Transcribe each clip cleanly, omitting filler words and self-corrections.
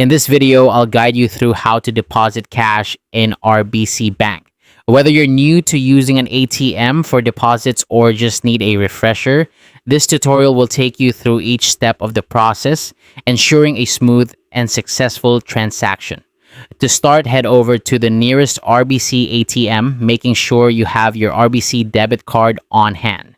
In this video, I'll guide you through how to deposit cash in RBC Bank. Whether you're new to using an ATM for deposits or just need a refresher, this tutorial will take you through each step of the process, ensuring a smooth and successful transaction. To start, head over to the nearest RBC ATM, making sure you have your RBC debit card on hand.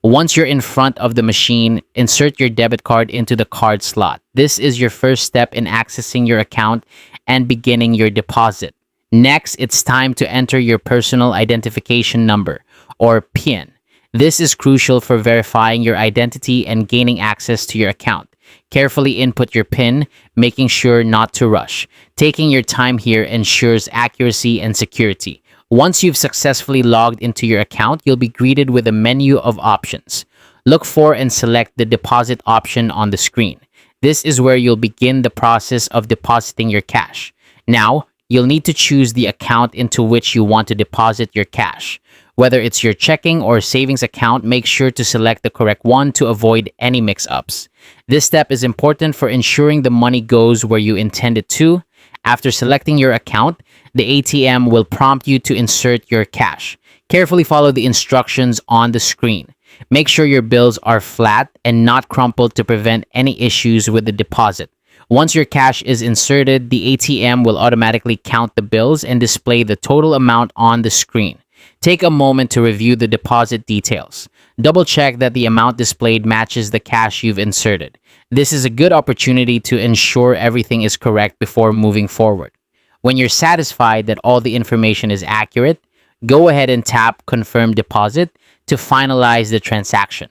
Once you're in front of the machine, insert your debit card into the card slot. This is your first step in accessing your account and beginning your deposit. Next, it's time to enter your personal identification number, or PIN. This is crucial for verifying your identity and gaining access to your account. Carefully input your PIN, making sure not to rush. Taking your time here ensures accuracy and security. Once you've successfully logged into your account, you'll be greeted with a menu of options. Look for and select the deposit option on the screen. This is where you'll begin the process of depositing your cash. Now, you'll need to choose the account into which you want to deposit your cash. Whether it's your checking or savings account, make sure to select the correct one to avoid any mix-ups. This step is important for ensuring the money goes where you intend it to. After selecting your account, the ATM will prompt you to insert your cash. Carefully follow the instructions on the screen. Make sure your bills are flat and not crumpled to prevent any issues with the deposit. Once your cash is inserted, the ATM will automatically count the bills and display the total amount on the screen. Take a moment to review the deposit details. Double check that the amount displayed matches the cash you've inserted. This is a good opportunity to ensure everything is correct before moving forward. When you're satisfied that all the information is accurate, go ahead and tap Confirm Deposit to finalize the transaction.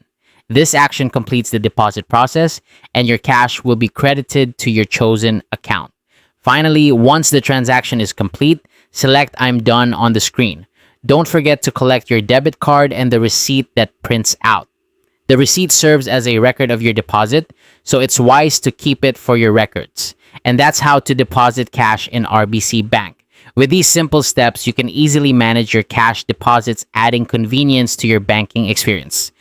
This action completes the deposit process, and your cash will be credited to your chosen account. Finally, once the transaction is complete, select I'm done on the screen. Don't forget to collect your debit card and the receipt that prints out. The receipt serves as a record of your deposit, so it's wise to keep it for your records. And that's how to deposit cash in RBC Bank. With these simple steps, you can easily manage your cash deposits, adding convenience to your banking experience.